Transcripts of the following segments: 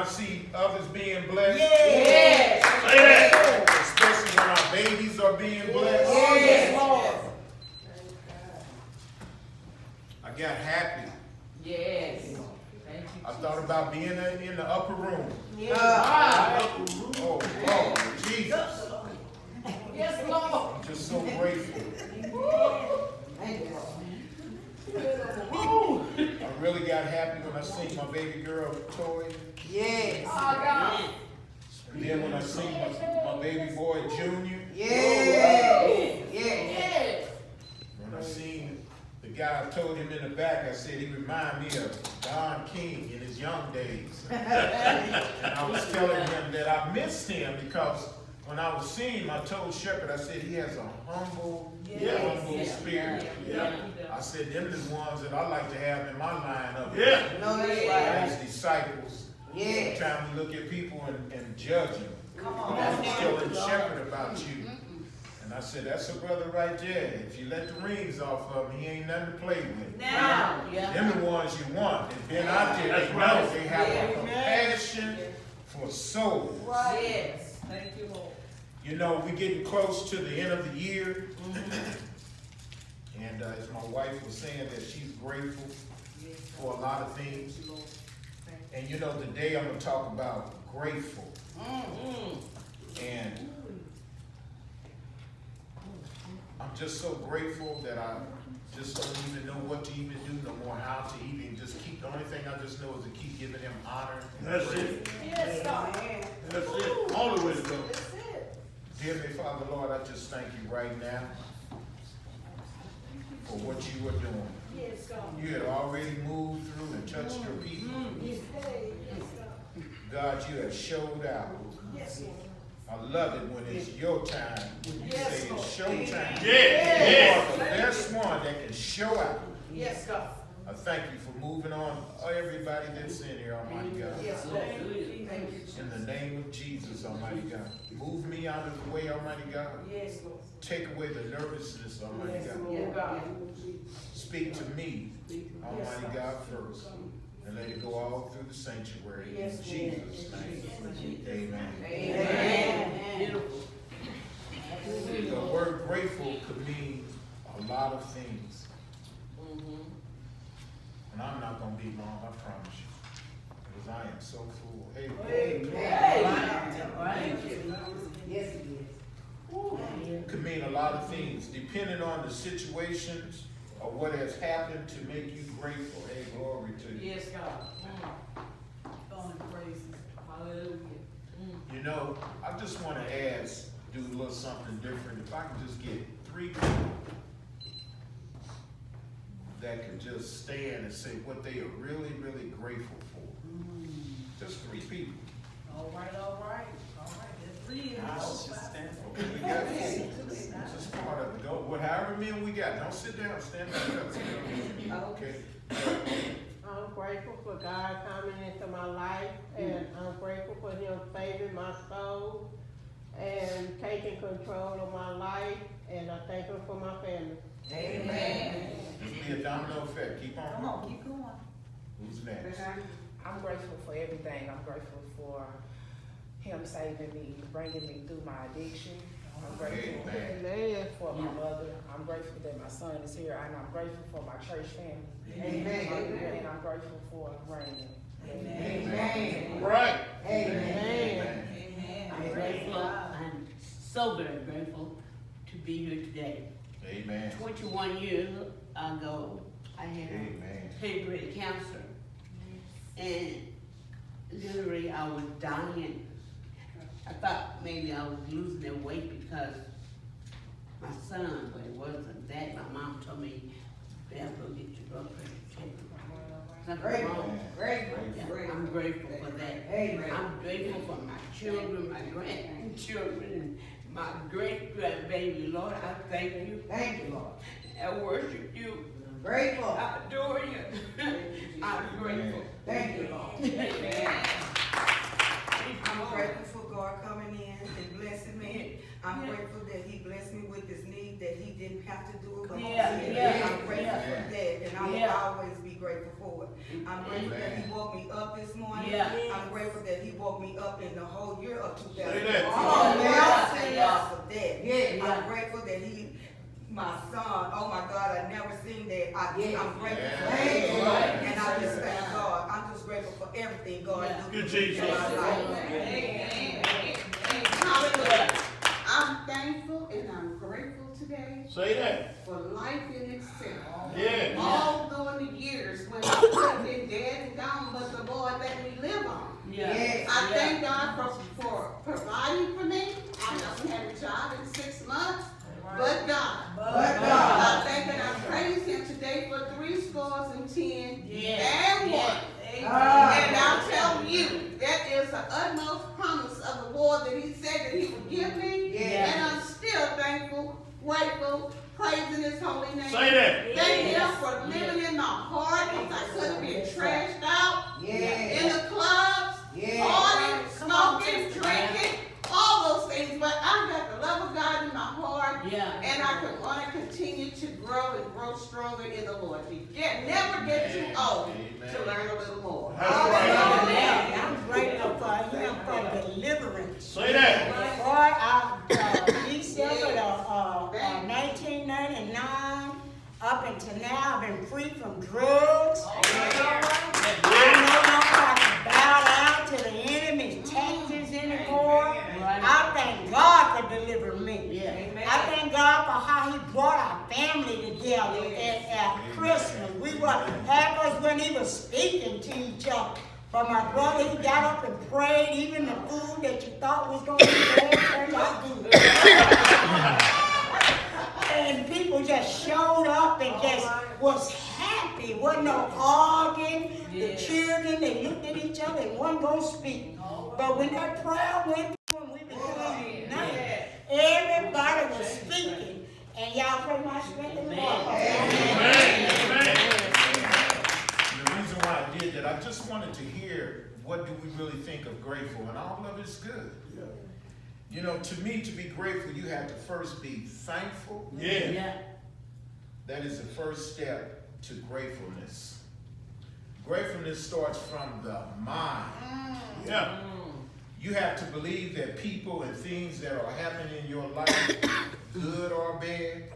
see others being blessed. Yes. Say that. Especially when our babies are being blessed. Yes, Lord. I got happy. Yes. I thought about being in the upper room. Oh, Lord, Jesus. Yes, Lord. I'm just so grateful. I really got happy when I seen my baby girl, Toy. Yes. Oh, God. And then when I seen my baby boy, Junior. Yes. Yes. Yes. When I seen the guy, I told him in the back, I said he remind me of Don King in his young days. And I was telling him that I missed him because when I was seeing him, I told Shepherd, I said he has a humble spirit. I said them the ones that I like to have in my lineup. No, that's right. As disciples. Yes. Sometimes we look at people and judge them. Come But on. I was telling Shepherd about you. And I said, that's a brother right there. If you let the rings off of him, he ain't nothing to play with. Now. Them the ones you want. And then out there, they know they have a compassion for souls. Yes. Thank you, Lord. You know, we're getting close to the end of the year. And as my wife was saying, that she's grateful for a lot of things. And you know, today I'm going to talk about grateful. And I'm just so grateful that I just don't even know what to even do no more, how to even just keep. The only thing I just know is to keep giving him honor. That's it. Yes, God. That's it. All the way to go. That's it. Dear me, Father, Lord, I just thank you right now for what you are doing. Yes, God. You had already moved through and touched your people. Yes, God, you have showed out. yes, I love it when it's your time. When you Yes, say Lord. it's show time. Yeah. You are the best one that can show out. yes, God. I thank you for moving on everybody that's in here, Almighty God. Yes, Lord. Thank you. In the name of Jesus, Almighty God. Move me out of the way, Almighty God. Yes, Lord. Take away the nervousness, Almighty God. Yes, God. Speak to me, Almighty God, first. And let it go all through the sanctuary. In Yes, Jesus' name. Amen. Amen. The word grateful could mean a lot of things. And I'm not going to be long, I promise you. Because I am so full. Hey, Thank you. Yes, it is. could mean a lot of things, depending on the situations or what has happened to make you grateful. Hey, glory to you. Yes, God. Going praises. Hallelujah. You know, I just want to ask, do a little something different. If I could just get 3 people that could just stand and say what they are really, really grateful for. Just 3 people. All right, all right. All right, that's 3 in Okay, we got it's just part of it. Go, whatever men we got. Don't sit down, stand up. Okay. I'm grateful for God coming into my life, and I'm grateful for Him saving my soul and taking control of my life, and I thank Him for my family. Amen. Just be a domino effect. Keep on. Come on, keep going. Who's next? I'm grateful for everything. I'm grateful for Him saving me, bringing me through my addiction. I'm grateful Amen. for my mother. I'm grateful that my son is here, and I'm grateful for my church family. Amen. And I'm grateful for Raymond. Amen. Right. Amen. Amen. I'm grateful. I'm so very grateful to be here today. Amen. 21 years ago, I had Amen. pancreatic cancer. And literally I was dying. I thought maybe I was losing their weight because my son, but it wasn't that. My mom told me, Beth, go get your blood pressure checked. Something Grateful. wrong. Grateful. Yeah, I'm grateful for that. Amen. I'm grateful for my children, my grandchildren, and my great-grandbaby. Lord, I thank you. Thank you, Lord. I worship you. Grateful. I adore you. I'm grateful. Thank you, Lord. Amen. I'm grateful for God coming in and blessing me. I'm grateful that He blessed me with this need, that He didn't have to do it, but He did. I'm grateful for that, and I will always be grateful for it. I'm grateful that he woke me up this morning. Yeah. I'm grateful that he woke me up in the whole year of 2000. Say that. I'm Yeah. grateful for that. Yeah. I'm grateful that my son, oh my God, I never seen that. I'm grateful for Yeah. that. And I just thank God. I'm just grateful for everything God Yeah. do Good in Jesus. my life. Hallelujah. I'm thankful and I'm grateful today Say that. for life in itself. Yeah. All during the years when I could have been dead and gone, but the Lord let me live on. Yeah. I thank God for providing for me. I haven't had a job in 6 months, but God. I thank and I praise Him today for 10 and 1. And I'll tell you, that is the utmost promise of the Lord that He said that He would give me. Yeah. And I'm still thankful, grateful, praising His holy name. Say that. Thank Him for living in my heart because I could have been trashed out in the clubs, partying, smoking, drinking, all those things. But I've got the love of God in my heart. Yeah. And I want to continue to grow and grow stronger in the Lord. Never get too old to learn a little more. That's right. Yeah, I'm grateful for him for deliverance. Say that. Boy, December 1999 up until now, I've been free from drugs. I no longer have to bow down to the enemy's tactics anymore. I thank God for delivering me. I thank God for how He brought our family together at Christmas. Half us when He was speaking to each other. But my brother, he got up and prayed. Even the food that you thought was going to be bad turned out good. And people just showed up and just was happy. Wasn't no arguing. The children, they looked at each other and one go speak. But when that prayer went through and we became united, everybody was speaking. And y'all pray my strength in the Lord. The reason why I did that, I just wanted to hear what do we really think of grateful, and all of it's good. You know, to me, to be grateful, you have to first be thankful. Yeah. That is the first step to gratefulness. Gratefulness starts from the mind. Yeah. You have to believe that people and things that are happening in your life, good or bad,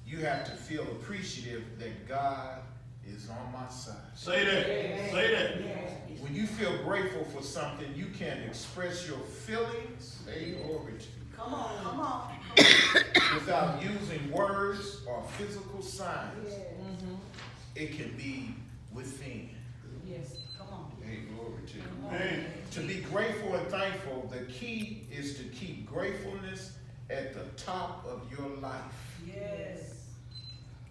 you have to feel appreciative that God is on my side. Say that. Say that. When you feel grateful for something, you can express your feelings, glory to you, Come on. without using words or physical signs. It can be within. Yes, come on. Hey, glory to you. Hey. To be grateful and thankful, the key is to keep gratefulness at the top of your life. Yes.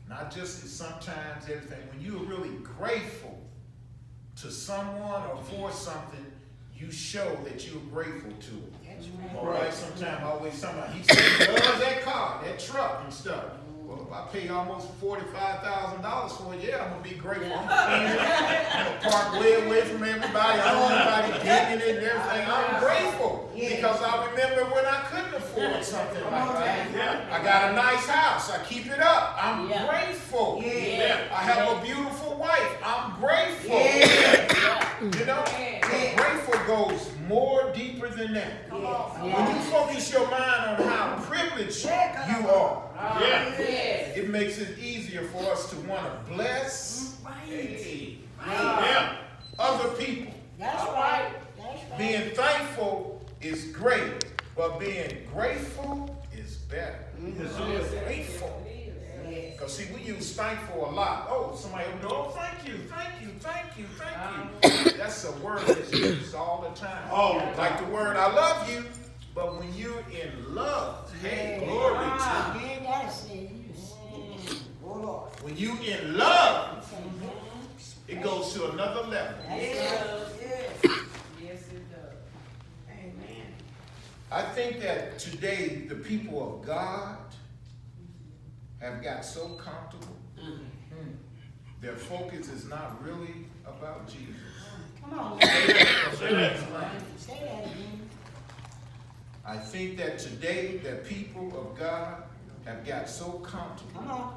Not just sometimes everything. When you're really grateful to someone or for something, you show that you're grateful to it. All right, sometimes always somebody, he said he loves that car, that truck and stuff. Well, if I pay almost $45,000 for it, yeah, I'm going to be grateful. I'm going to park way away from everybody. I don't want anybody digging it and everything. I'm grateful because I remember when I couldn't afford something like that. Yeah. I got a nice house. I keep it up. I'm grateful. Yeah. I have a beautiful wife. I'm grateful. You know, but grateful goes more deeper than that. When you focus your mind on how privileged you are, it makes it easier for us to want to bless other people. That's right. Being thankful is great, but being grateful is better. Grateful. Because see, we use thankful a lot. Oh, somebody will go, oh, thank you. That's a word that's used all the time. Like the word I love you, but when you're in love, hey, glory to you. When you in love, it goes to another level. Yes, it does. Amen. I think that today the people of God have got so comfortable. Their focus is not really about Jesus. Come on. Say that. Say that again. I think that today the people of God have got so Come comfortable on.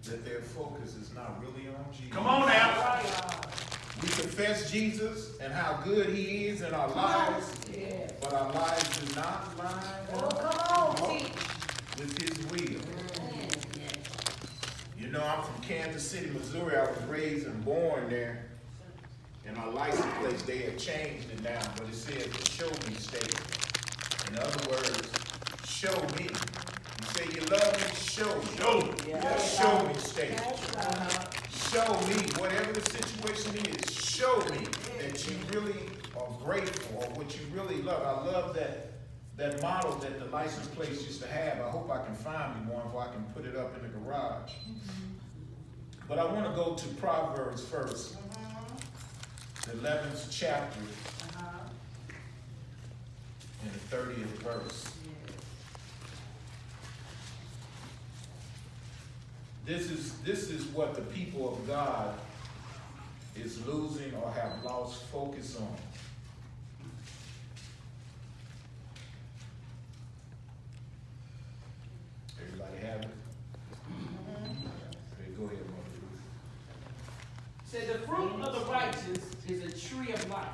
that their focus is not really on Jesus. Jesus. Come on now. We confess Jesus and how good he is in our lives, but our lives do not line up with his will. You know, I'm from Kansas City, Missouri. I was raised and born there. And our license plates, they have changed it now, but it says the show me state. In other words, show me. You say you love me, show me. Show me. Show me state. Show me, whatever the situation is, show me that you really are grateful or what you really love. I love that model that the license plates used to have. I hope I can find me one so I can put it up in the garage. But I want to go to Proverbs first, the 11th chapter, and the 30th verse. This is what the people of God is losing or have lost focus on. Everybody have it? Okay, go ahead, Mother Ruth. Said the fruit of the righteous is a tree of life,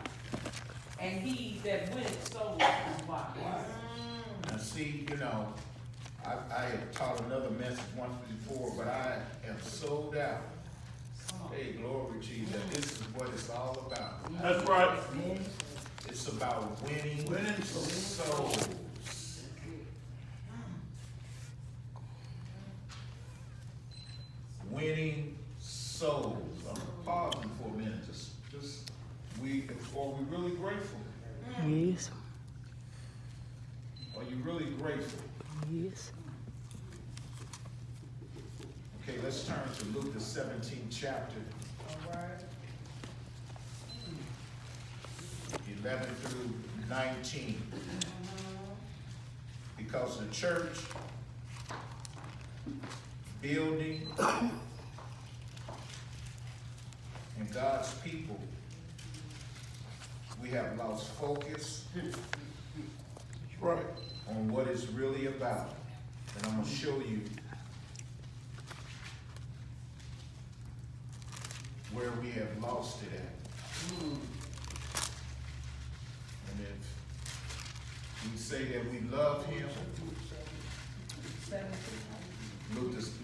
and he that winneth souls is wise. Now see, you know, I have taught another message once before, but I am sold out. Hey, glory Jesus, this is what it's all about. That's right. It's about winning souls. Winning souls. I'm pausing for a minute. Are we really grateful? Yes. Are you really grateful? Yes. Okay, let's turn to Luke the 17th chapter. 11 through 19. Because the church building and God's people, we have lost focus on what it's really about. And I'm going to show you where we have lost it at. And if we say that we love him,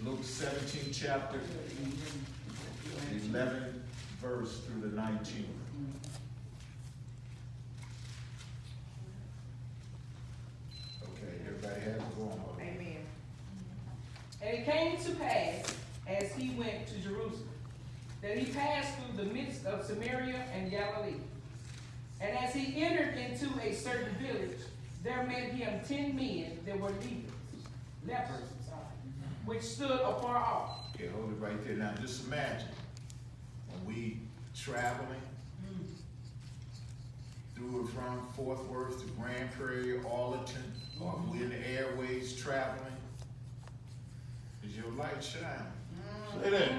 Luke 17 chapter, 11 verse through the 19. Okay, everybody has it going on. Amen. And it came to pass, as he went to Jerusalem, that he passed through the midst of Samaria and Galilee. And as he entered into a certain village, there met him 10 men that were lepers, which stood afar off. Okay, hold it right there. Now just imagine when we traveling through and from Fort Worth to Grand Prairie, Arlington, or we in the airways traveling, is your light shining? Say that.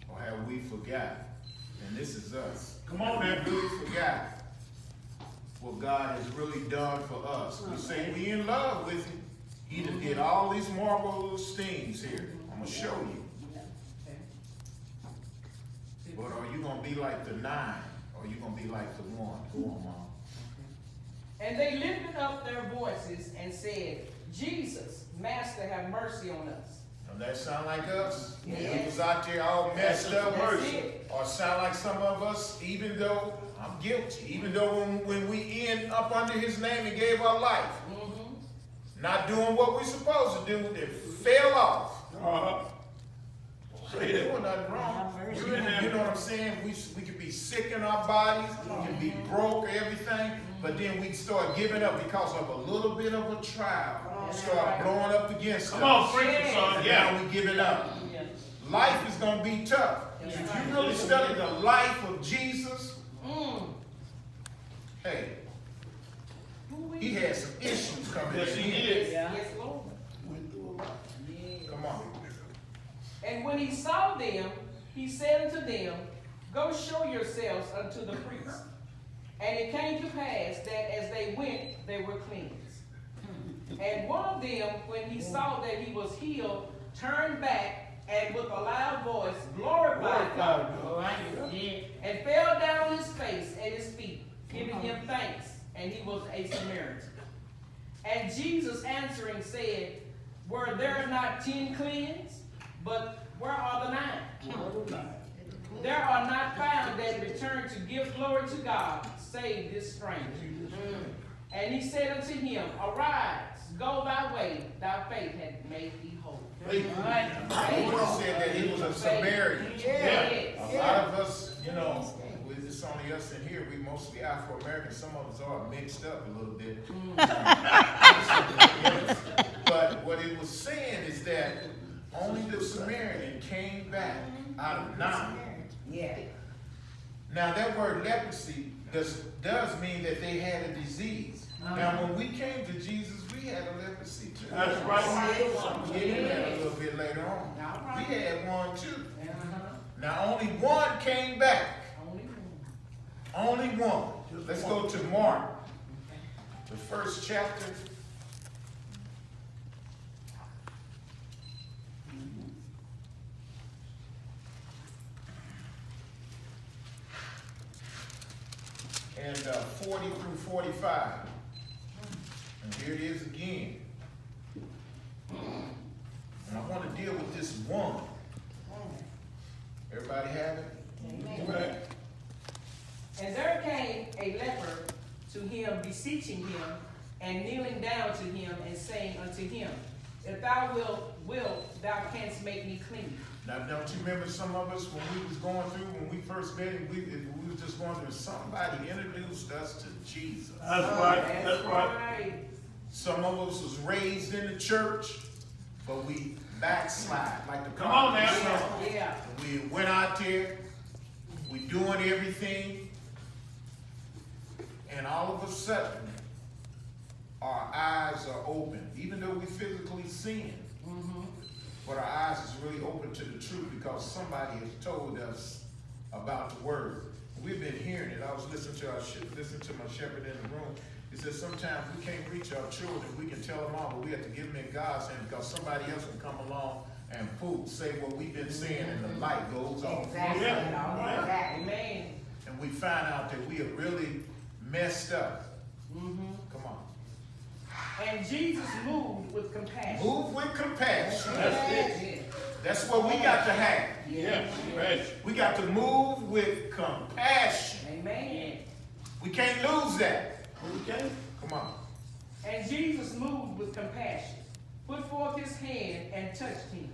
Or have we forgotten? And this is us. Come on now. We really forgot what God has really done for us. We say we in love with him. He done did all these marvelous things here. I'm going to show you. But are you going to be like the 9? Or are you going to be like the 1? Go on, Mom. And they lifted up their voices and said, Jesus, Master, have mercy on us. Doesn't that sound like us? Yes. We was out there all messed up. That's it. Or sound like some of us, even though I'm guilty, even though when we end up under his name and gave our life, not doing what we're supposed to do, they fell off. Say that. Doing nothing wrong. You know what I'm saying? We can be sick in our bodies, we can be broke, everything, but then we start giving up because of a little bit of a trial. Start blowing up against us. Come on, preach it, son. Now we give it up. Life is going to be tough. If you really study the life of Jesus, hey, he had some issues coming Yes, in. he did. Yes, Lord. Come on. And when he saw them, he said unto them, Go show yourselves unto the priests. And it came to pass that as they went, they were cleansed. And one of them, when he saw that he was healed, turned back and with a loud voice glorified God, and fell down on his face at his feet, giving him thanks, and he was a Samaritan. And Jesus answering said, were there not 10 cleansed? But where are the 9? There are not found that return to give glory to God, save this stranger. And he said unto him, arise, go thy way, thy faith hath made thee whole. He said that he was a Samaritan. A lot of us, you know, it's only us in here, we mostly Afro-Americans. Some of us are mixed up a little bit. But what it was saying is that only the Samaritan came back out of 9. Yeah. Now that word leprosy does mean that they had a disease. Now when we came to Jesus, we had a leprosy too. That's right. We'll get into that a little bit later on. We had one too. Now only one came back. Only one. Let's go to Mark, the 1st chapter. And 40 through 45. And here it is again. And I want to deal with this one. Everybody have it? Amen. And there came a leper to him, beseeching him, and kneeling down to him, and saying unto him, if thou wilt, thou canst make me clean. Now, don't you remember some of us when we was going through, when we first met him, we was just going through, somebody introduced us to Jesus. That's right. That's right. Some of us was raised in the church, but we backslide like the Come on now. Yeah. We went out there, we doing everything, and all of a sudden, our eyes are open. Even though we physically seeing, but our eyes is really open to the truth because somebody has told us about the word. We've been hearing it. I was listening to my shepherd in the room. He said sometimes we can't reach our children. We can tell them all, but we have to give them in God's hand because somebody else will come along and say what we've been saying, and the light goes off. Exactly. Exactly. Amen. And we find out that we have really messed up. Come on. And Jesus moved with compassion. Move with compassion. That's it. That's what we got to have. Yes. Right. We got to move with compassion. Amen. We can't lose that. Okay. Come on. And Jesus moved with compassion, put forth his hand and touched him,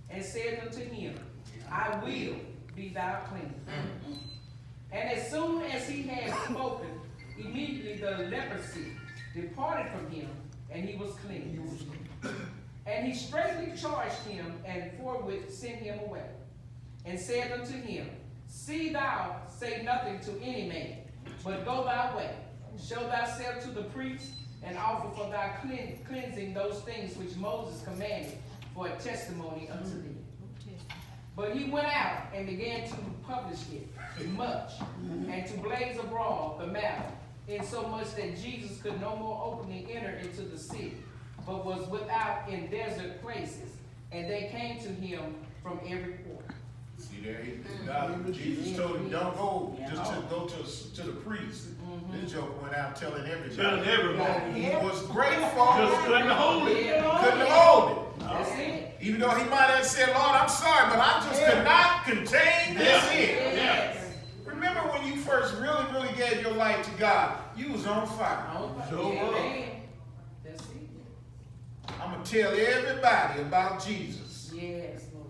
and said unto him, I will be thou clean. And as soon as he had spoken, immediately the leprosy departed from him, and he was clean. And he straightly charged him, and forthwith sent him away, and said unto him, see thou say nothing to any man, but go thy way, show thyself to the priest, and offer for thy cleansing those things which Moses commanded for a testimony unto thee. But he went out and began to publish it much, and to blaze abroad the matter, insomuch that Jesus could no more openly enter into the city, but was without in desert places, and they came to him from every quarter. See there, Jesus told him, don't go, just to go to the priest. This joke went out telling everybody. Telling everybody. He was grateful. Just couldn't hold it. Couldn't hold it. That's it. Even though he might have said, Lord, I'm sorry, but I just could not contain this here. Yes. Remember when you first really gave your life to God, you was on fire. Amen. That's it. I'm going to tell everybody about Jesus. Yes, Lord.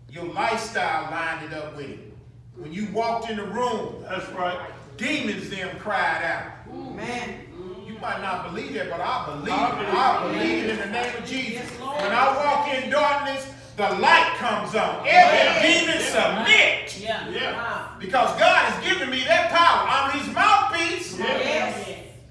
Your lifestyle lined it up with it. When you walked in the room, That's right. demons then cried out. Man. You might not believe that, but I believe it. I believe it in the name of Jesus. When I walk in darkness, the light comes on. Every demon submit. Yeah. Because God has given me that power. I'm his mouthpiece. Yes.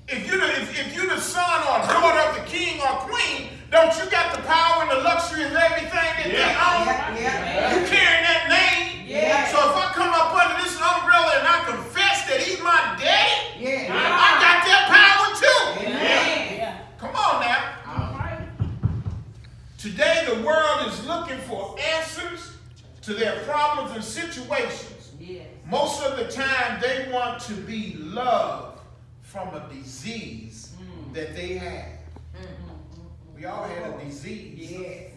If you're the son or daughter of the king or queen, don't you got the power and the luxury of everything that they own? You carrying that name. So if I come up under this umbrella and I confess that he's my daddy, I got that power too. Come on now. All right. Today the world is looking for answers to their problems and situations. Yes. Most of the time, they want to be loved from a disease that they had. We all had a disease. Yes.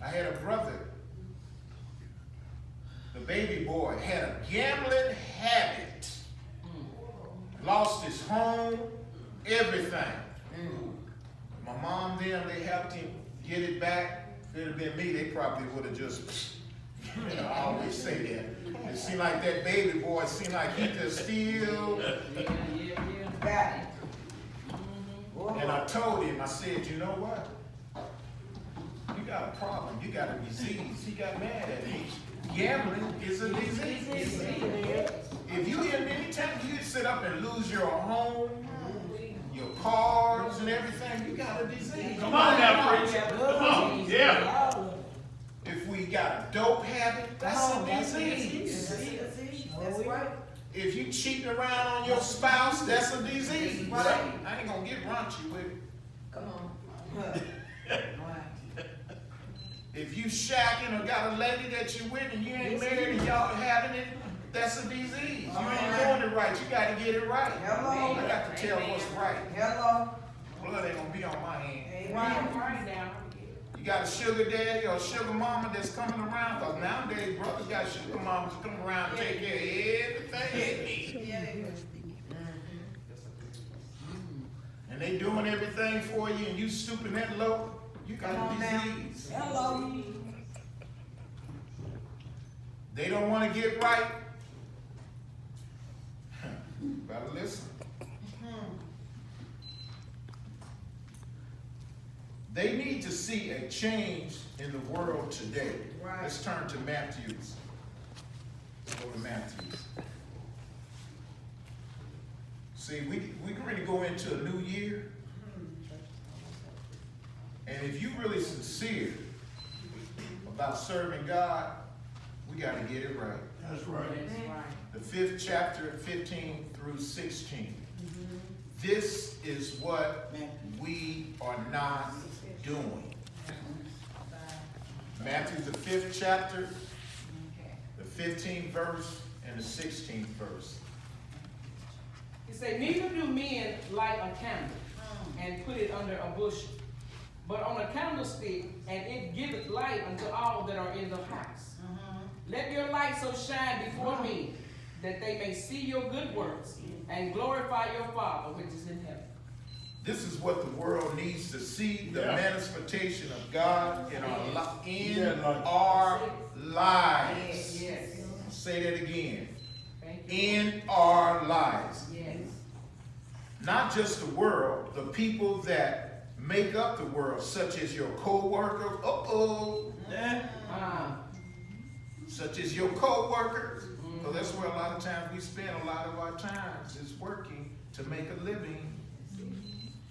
I had a brother, the baby boy, had a gambling habit. Lost his home, everything. My mom, them, they helped him get it back. If it had been me, they probably would have just, you know, I always say that. It seemed like that baby boy seemed like he could steal. Got it. And I told him, I said, you know what? You got a problem. You got a disease. He got mad at me. Gambling is a disease. If you in any time you sit up and lose your home, your cars and everything, you got a disease. Come on now, preacher. Come on. Yeah. If we got a dope habit, that's a disease. That's right. If you cheating around on your spouse, that's a disease. Right. I ain't gonna get raunchy with it. Come on. If you shacking or got a lady that you with and you ain't married and y'all having it, that's a disease. You ain't doing it right. You gotta get it right. Hello. I got to tell what's right. Hello. Blood ain't gonna be on my hand. Right. You got a sugar daddy or a sugar mama that's coming around, because nowadays brothers got sugar mamas coming around and take care of everything they need. And they doing everything for you and you stooping that low, you got a disease. Hello. They don't want to get right. Better listen. They need to see a change in the world today. Right. Let's turn to Matthew's. Go to Matthew's. See, we're going to go into a new year. And if you're really sincere about serving God, we got to get it right. That's right. The 5th chapter, 15 through 16. This is what we are not doing. Matthew, the 5th chapter, the 15th verse, and the 16th verse. It say, neither do men light a candle and put it under a bushel, but on a candlestick, and it giveth light unto all that are in the house. Let your light so shine before men, that they may see your good works and glorify your Father which is in heaven. This is what the world needs to see, the manifestation of God in our lives. Yes. Say that again. Thank you. In our lives. Yes. Not just the world, the people that make up the world, such as your co-worker, such as your co-workers. So that's where a lot of times we spend a lot of our times is working to make a living.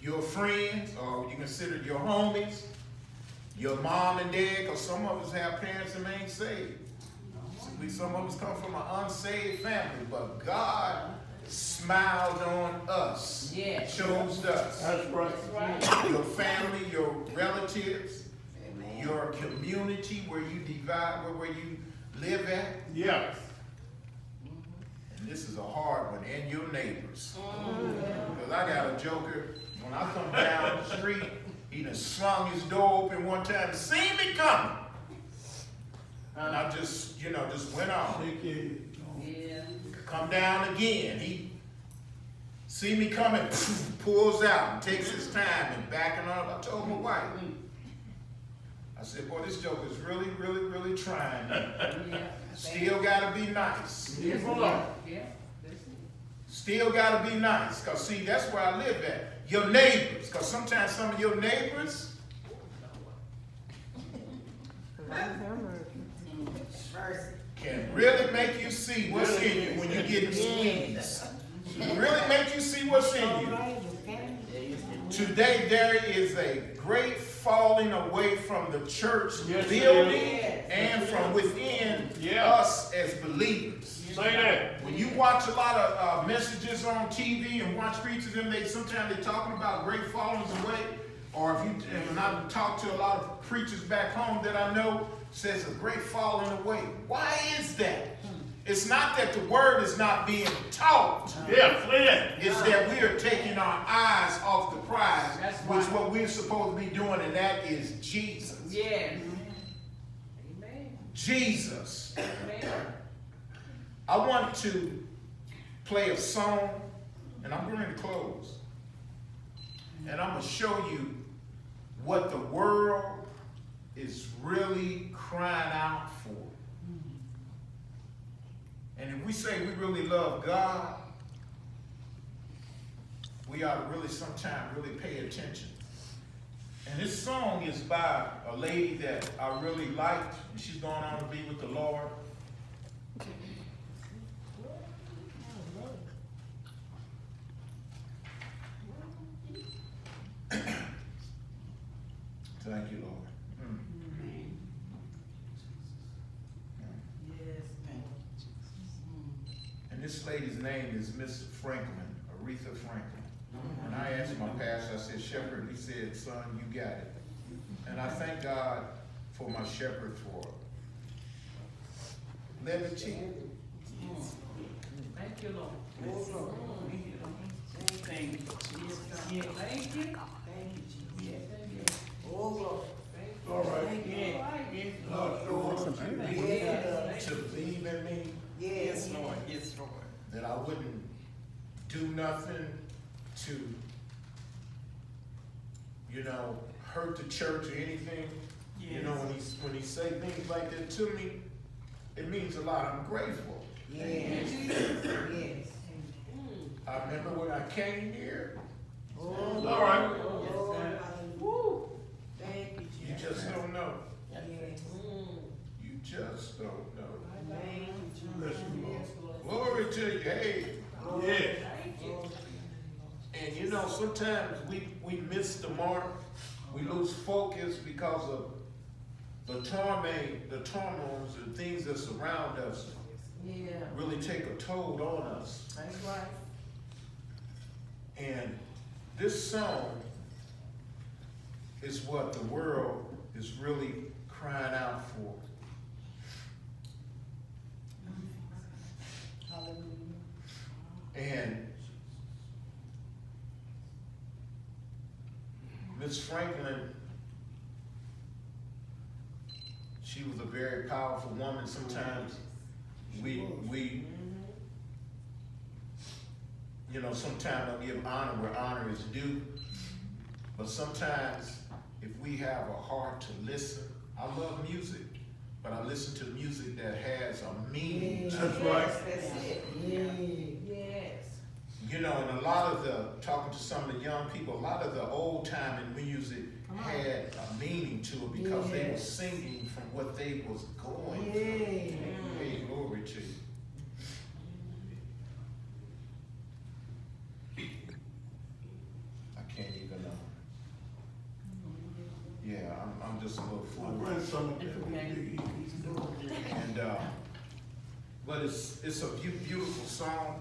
Your friends, or you consider your homies, your mom and dad, because some of us have parents that ain't saved. Some of us come from an unsaved family, but God smiled on us, chose us. That's right. Your family, your relatives, your community where you divide, where you live at. Yeah. And this is a hard one, and your neighbors. Because I got a joker, when I come down the street, he done slung his door open one time and seen me coming. And I just, just went on. Come down again. He see me coming, pulls out and takes his time and backing up. I told my wife, I said, boy, this joke is really, really, really trying. Still got to be nice. Still got to be nice. Because, see, that's where I live at. Your neighbors. Because sometimes some of your neighbors can really make you see what's in you when you're getting squeezed. Really make you see what's in you. Today there is a great falling away from the church building and from within us as believers. Say that. When you watch a lot of messages on TV and watch preachers, and sometimes they're talking about great fallings away. Or when I talk to a lot of preachers back home that I know, says a great falling away. Why is that? It's not that the word is not being taught. Yeah, Flynn. It's that we are taking our eyes off the prize, That's which right. what we're supposed to be doing, and that is Jesus. Yes. Amen. Jesus. Amen. I want to play a song, and I'm going to close. And I'm going to show you what the world is really crying out for. And if we say we really love God, we ought to really sometime really pay attention. And this song is by a lady that I really liked, and she's going on to be with the Lord. Thank you, Lord. And this lady's name is Miss Franklin, Aretha Franklin. And I asked my pastor, I said, Shepherd, he said, son, you got it. And I thank God for my shepherd for levity. Thank you, Lord. Thank you. Thank you. Oh, Lord. All right. To believe in me, Yes, Lord. Yes, Lord. that I wouldn't do nothing to, hurt the church or anything. You know, when he say things like that to me, it means a lot. I'm grateful. Yes. Yes. I remember when I came here, All right. Woo. Thank you, you Jesus. just don't know. Yes. You just don't know. Thank you, Bless Jesus. you, Lord. Glory to you. Hey. Yeah. And sometimes we miss the mark. We lose focus because of the torments and things that surround us Yeah. really take a toll on us. That's right. And this song is what the world is really crying out for. And Miss Franklin, she was a very powerful woman. Sometimes we sometimes don't give honor where honor is due. But sometimes if we have a heart to listen, I love music, but I listen to music that has a meaning to That's it. right. That's it. Yes. And a lot of talking to some of the young people, a lot of the old time music had a meaning to it because they were singing from what they was going through. Hey, glory to you. I can't even yeah, I'm just a little My fool. grandson, he's doing it. And but it's a beautiful song.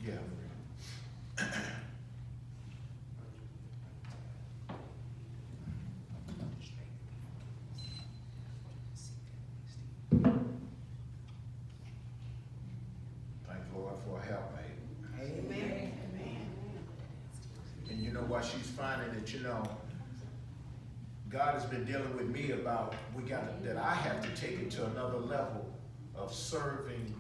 Yeah. Thank Lord for a helpmate. Amen. And you know what she's finding that God has been dealing with me about that I have to take it to another level of serving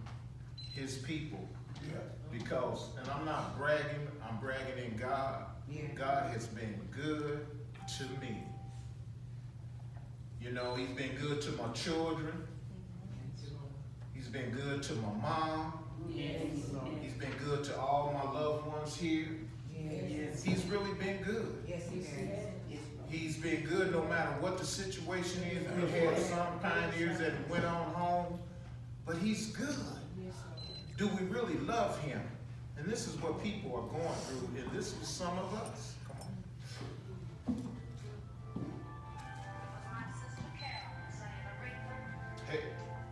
his people. Yeah. Because, and I'm not bragging, I'm bragging in God. Yeah. God has been good to me. He's been good to my children. He's been good to my mom. Yes. He's been good to all my loved ones here. Yes. He's really been good. Yes, he has. He's been good no matter what the situation is. We've had some pioneers that went on home, but he's good. Do we really love him? And this is what people are going through, and this is some of us. Come on. Hey.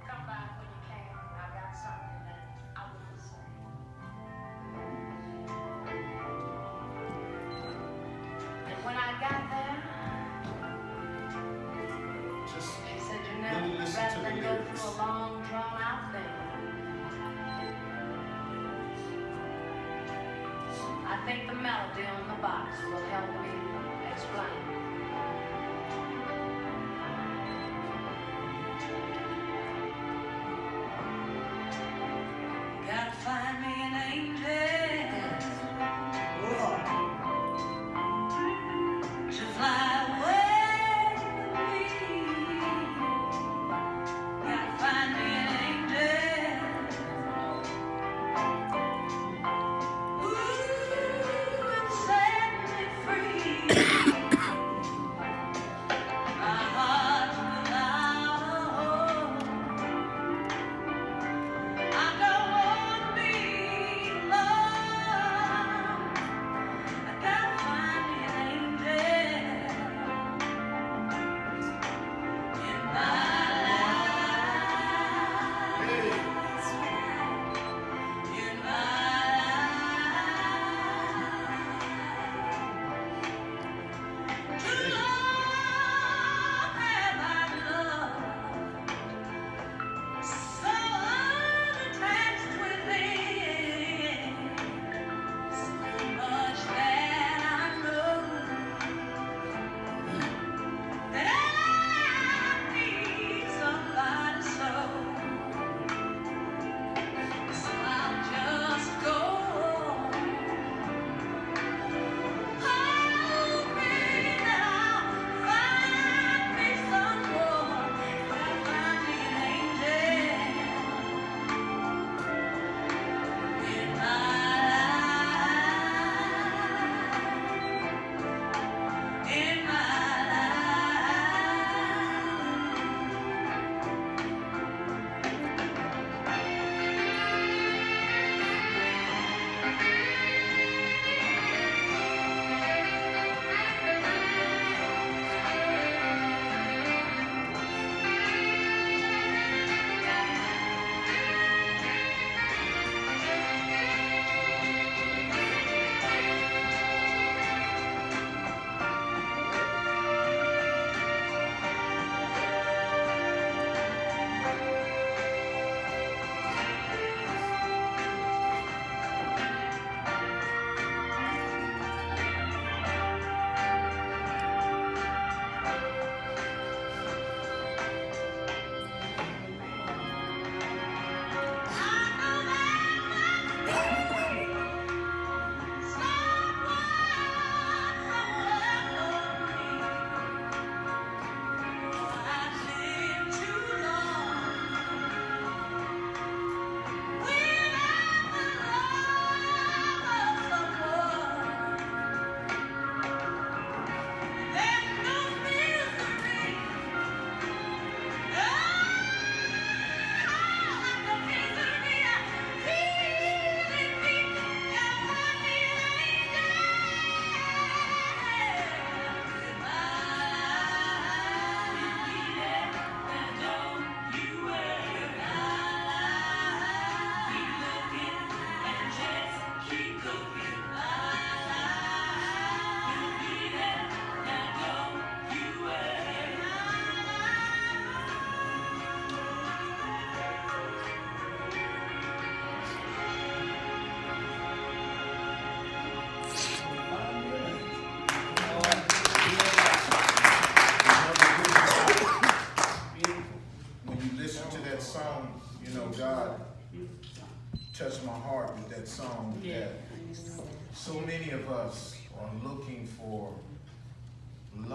Come back when you can. I got something that I want to say. And when I got there, Just they said, I think the melody on the box will help me explain. Gotta find me an angel to fly away with me. Gotta find me an angel. Ooh, and set me free. My heart without a home. I don't wanna be alone. I gotta find me an angel in my life. In my life. Too long have I loved, so unattached within. So much that I know that I need somebody so. So I'll just go on, hoping that I'll find me someone. Gotta find me an angel in my life. In my When you listen to that song, you know, God touched my heart with that song, that so many of us are looking for love.